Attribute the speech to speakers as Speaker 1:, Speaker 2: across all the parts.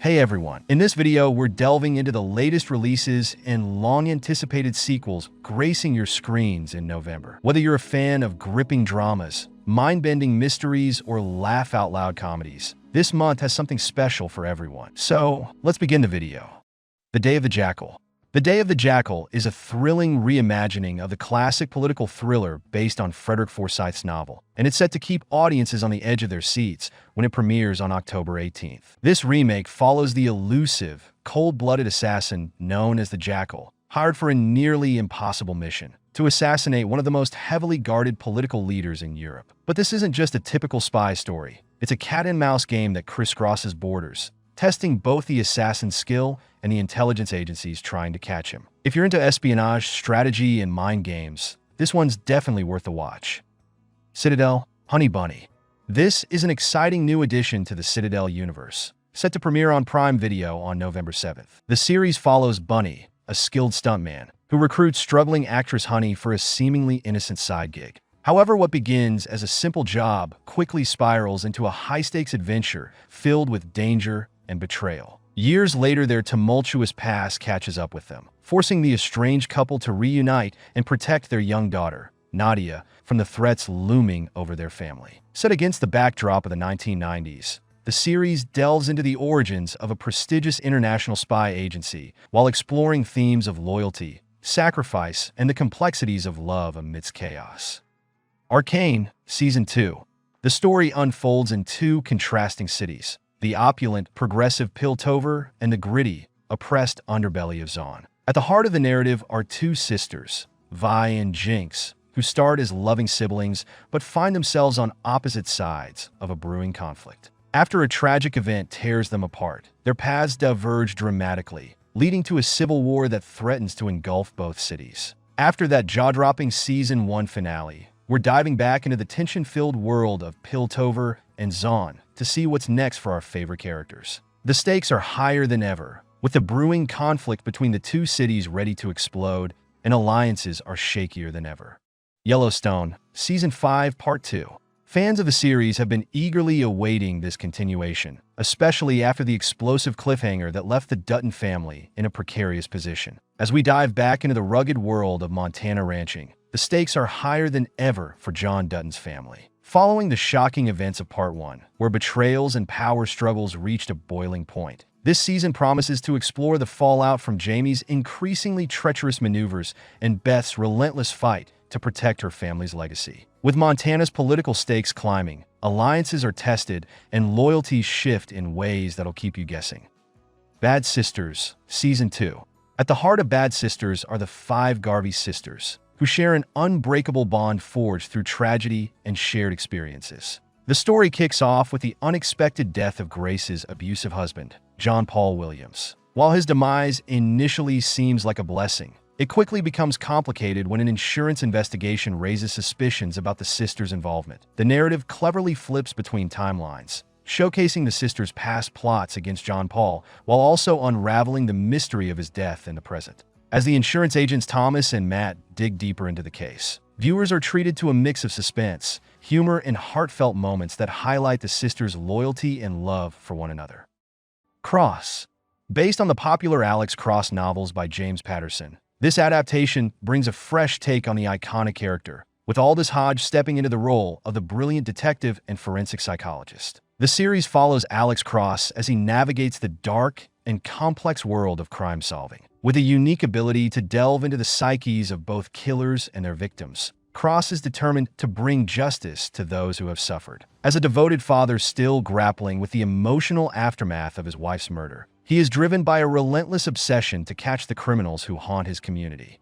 Speaker 1: Hey everyone, in this video we're delving into the latest releases and long-anticipated sequels gracing your screens in November. Whether you're a fan of gripping dramas, mind-bending mysteries, or laugh-out-loud comedies, this month has something special for everyone. So, let's begin the video. The Day of the Jackal. The Day of the Jackal is a thrilling reimagining of the classic political thriller based on Frederick Forsyth's novel, and it's set to keep audiences on the edge of their seats when it premieres on October 18th. This remake follows the elusive, cold-blooded assassin known as the Jackal, hired for a nearly impossible mission to assassinate one of the most heavily guarded political leaders in Europe. But this isn't just a typical spy story. It's a cat-and-mouse game that crisscrosses borders, testing both the assassin's skill and the intelligence agencies trying to catch him. If you're into espionage, strategy, and mind games, this one's definitely worth a watch. Citadel, Honey Bunny. This is an exciting new addition to the Citadel universe, set to premiere on Prime Video on November 7th. The series follows Bunny, a skilled stuntman, who recruits struggling actress Honey for a seemingly innocent side gig. However, what begins as a simple job quickly spirals into a high-stakes adventure filled with danger and betrayal. Years later, their tumultuous past catches up with them, forcing the estranged couple to reunite and protect their young daughter, Nadia, from the threats looming over their family. Set against the backdrop of the 1990s, the series delves into the origins of a prestigious international spy agency while exploring themes of loyalty, sacrifice, and the complexities of love amidst chaos. Arcane, Season 2. The story unfolds in two contrasting cities, the opulent, progressive Piltover and the gritty, oppressed underbelly of Zon. At the heart of the narrative are two sisters, Vi and Jinx, who start as loving siblings but find themselves on opposite sides of a brewing conflict. After a tragic event tears them apart, their paths diverge dramatically, leading to a civil war that threatens to engulf both cities. After that jaw-dropping Season 1 finale, we're diving back into the tension-filled world of Piltover and Zon to see what's next for our favorite characters. The stakes are higher than ever, with the brewing conflict between the two cities ready to explode, and alliances are shakier than ever. Yellowstone, Season 5, Part 2. Fans of the series have been eagerly awaiting this continuation, especially after the explosive cliffhanger that left the Dutton family in a precarious position. As we dive back into the rugged world of Montana ranching, the stakes are higher than ever for John Dutton's family. Following the shocking events of Part 1, where betrayals and power struggles reached a boiling point, this season promises to explore the fallout from Jamie's increasingly treacherous maneuvers and Beth's relentless fight to protect her family's legacy. With Montana's political stakes climbing, alliances are tested and loyalties shift in ways that'll keep you guessing. Bad Sisters, Season 2. At the heart of Bad Sisters are the five Garvey sisters, who share an unbreakable bond forged through tragedy and shared experiences. The story kicks off with the unexpected death of Grace's abusive husband, John Paul Williams. While his demise initially seems like a blessing, it quickly becomes complicated when an insurance investigation raises suspicions about the sisters' involvement. The narrative cleverly flips between timelines, showcasing the sisters' past plots against John Paul, while also unraveling the mystery of his death in the present. As the insurance agents Thomas and Matt dig deeper into the case, viewers are treated to a mix of suspense, humor, and heartfelt moments that highlight the sisters' loyalty and love for one another. Cross. Based on the popular Alex Cross novels by James Patterson, this adaptation brings a fresh take on the iconic character, with Aldous Hodge stepping into the role of the brilliant detective and forensic psychologist. The series follows Alex Cross as he navigates the dark and complex world of crime solving. With a unique ability to delve into the psyches of both killers and their victims, Cross is determined to bring justice to those who have suffered. As a devoted father still grappling with the emotional aftermath of his wife's murder, he is driven by a relentless obsession to catch the criminals who haunt his community.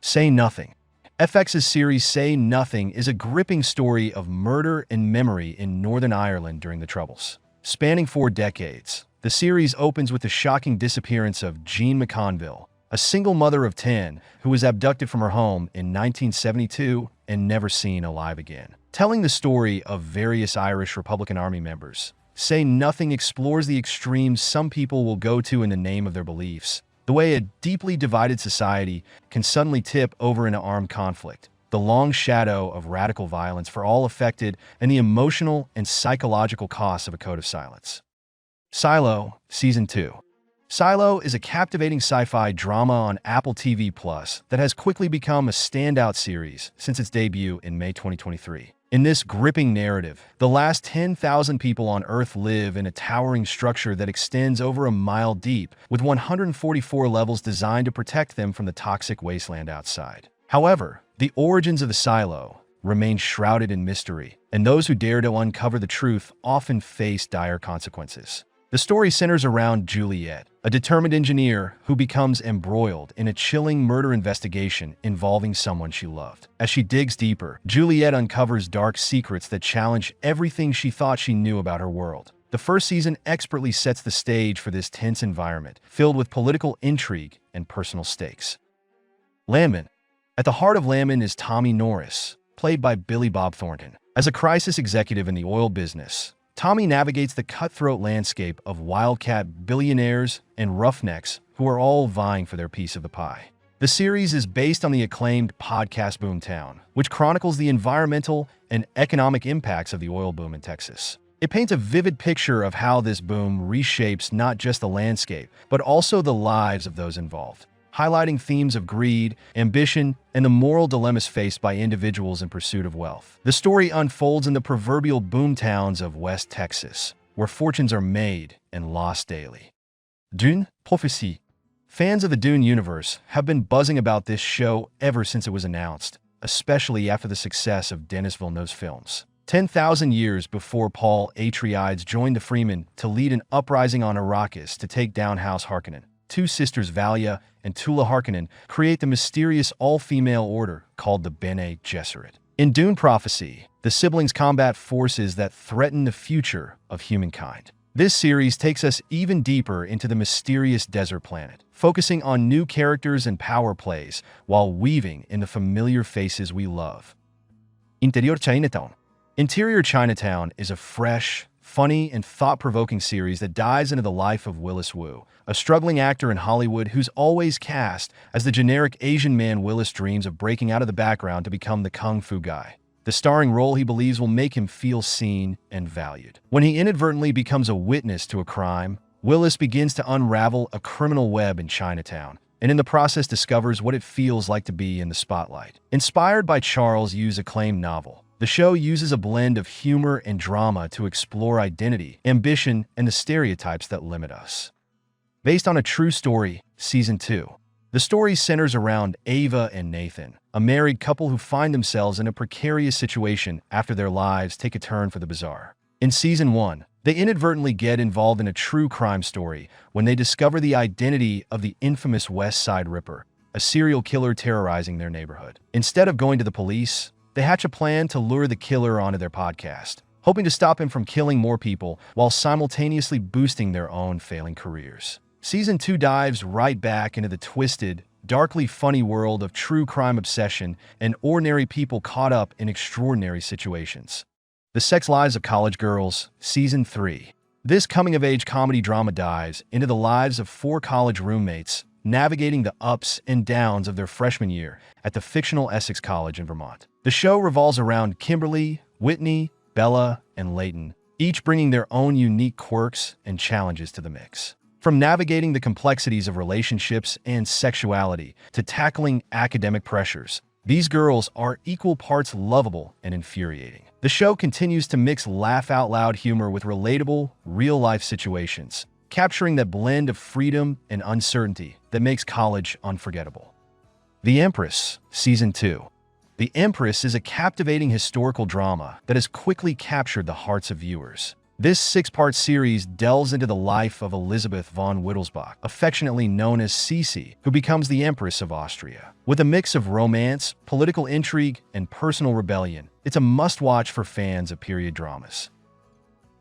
Speaker 1: Say Nothing. FX's series Say Nothing is a gripping story of murder and memory in Northern Ireland during the Troubles. Spanning 4 decades, the series opens with the shocking disappearance of Jean McConville, a single mother of 10 who was abducted from her home in 1972 and never seen alive again. Telling the story of various Irish Republican Army members, Say Nothing explores the extremes some people will go to in the name of their beliefs, the way a deeply divided society can suddenly tip over into armed conflict, the long shadow of radical violence for all affected, and the emotional and psychological costs of a code of silence. Silo, Season 2. Silo is a captivating sci-fi drama on Apple TV Plus that has quickly become a standout series since its debut in May 2023. In this gripping narrative, the last 10,000 people on Earth live in a towering structure that extends over a mile deep, with 144 levels designed to protect them from the toxic wasteland outside. However, the origins of the silo remain shrouded in mystery, and those who dare to uncover the truth often face dire consequences. The story centers around Juliet, a determined engineer who becomes embroiled in a chilling murder investigation involving someone she loved. As she digs deeper, Juliet uncovers dark secrets that challenge everything she thought she knew about her world. The first season expertly sets the stage for this tense environment, filled with political intrigue and personal stakes. Landman. At the heart of Landman is Tommy Norris, played by Billy Bob Thornton. As a crisis executive in the oil business, Tommy navigates the cutthroat landscape of wildcat billionaires and roughnecks who are all vying for their piece of the pie. The series is based on the acclaimed podcast Boomtown, which chronicles the environmental and economic impacts of the oil boom in Texas. It paints a vivid picture of how this boom reshapes not just the landscape, but also the lives of those involved, highlighting themes of greed, ambition, and the moral dilemmas faced by individuals in pursuit of wealth. The story unfolds in the proverbial boomtowns of West Texas, where fortunes are made and lost daily. Dune, Prophecy. Fans of the Dune universe have been buzzing about this show ever since it was announced, especially after the success of Denis Villeneuve's films. 10,000 years before Paul Atreides joined the Fremen to lead an uprising on Arrakis to take down House Harkonnen, two sisters Valia and Tula Harkonnen create the mysterious all-female order called the Bene Gesserit. In Dune Prophecy, the siblings combat forces that threaten the future of humankind. This series takes us even deeper into the mysterious desert planet, focusing on new characters and power plays while weaving in the familiar faces we love. Interior Chinatown. Interior Chinatown is a fresh, funny, and thought-provoking series that dives into the life of Willis Wu, a struggling actor in Hollywood who's always cast as the generic Asian man Willis dreams of breaking out of the background to become the kung fu guy. The starring role he believes will make him feel seen and valued. When he inadvertently becomes a witness to a crime, Willis begins to unravel a criminal web in Chinatown, and in the process discovers what it feels like to be in the spotlight. Inspired by Charles Yu's acclaimed novel, the show uses a blend of humor and drama to explore identity, ambition, and the stereotypes that limit us. Based on a true story, Season 2. The story centers around Ava and Nathan, a married couple who find themselves in a precarious situation after their lives take a turn for the bizarre. In Season 1, they inadvertently get involved in a true crime story when they discover the identity of the infamous West Side Ripper, a serial killer terrorizing their neighborhood. Instead of going to the police, they hatch a plan to lure the killer onto their podcast, hoping to stop him from killing more people while simultaneously boosting their own failing careers. Season 2 dives right back into the twisted, darkly funny world of true crime obsession and ordinary people caught up in extraordinary situations. The Sex Lives of College Girls, Season 3. This coming-of-age comedy drama dives into the lives of four college roommates navigating the ups and downs of their freshman year at the fictional Essex College in Vermont. The show revolves around Kimberly, Whitney, Bella, and Leighton, each bringing their own unique quirks and challenges to the mix. From navigating the complexities of relationships and sexuality to tackling academic pressures, these girls are equal parts lovable and infuriating. The show continues to mix laugh-out-loud humor with relatable, real-life situations, capturing that blend of freedom and uncertainty that makes college unforgettable. The Empress, Season 2. The Empress is a captivating historical drama that has quickly captured the hearts of viewers. This six-part series delves into the life of Elizabeth von Wittelsbach, affectionately known as Sisi, who becomes the Empress of Austria. With a mix of romance, political intrigue, and personal rebellion, it's a must-watch for fans of period dramas.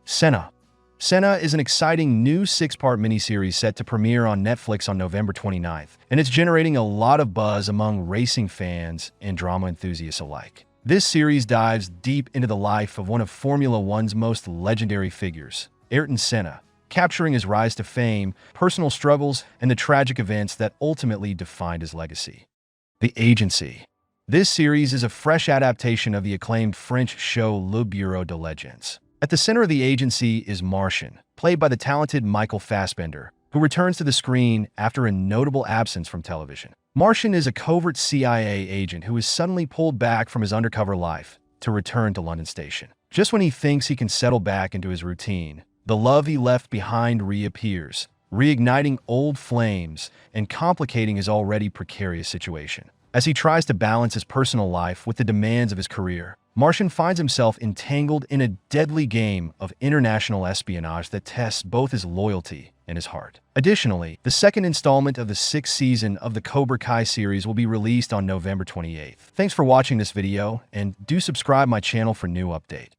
Speaker 1: Senna. Senna is an exciting new six-part miniseries set to premiere on Netflix on November 29th, and it's generating a lot of buzz among racing fans and drama enthusiasts alike. This series dives deep into the life of one of Formula One's most legendary figures, Ayrton Senna, capturing his rise to fame, personal struggles, and the tragic events that ultimately defined his legacy. The Agency. This series is a fresh adaptation of the acclaimed French show Le Bureau de Legends. At the center of The Agency is Martian, played by the talented Michael Fassbender, who returns to the screen after a notable absence from television. Martian is a covert CIA agent who is suddenly pulled back from his undercover life to return to London Station. Just when he thinks he can settle back into his routine, the love he left behind reappears, reigniting old flames and complicating his already precarious situation. As he tries to balance his personal life with the demands of his career, Martian finds himself entangled in a deadly game of international espionage that tests both his loyalty and his heart. Additionally, the second installment of the 6th season of the Cobra Kai series will be released on November 28th. Thanks for watching this video, and do subscribe my channel for new updates.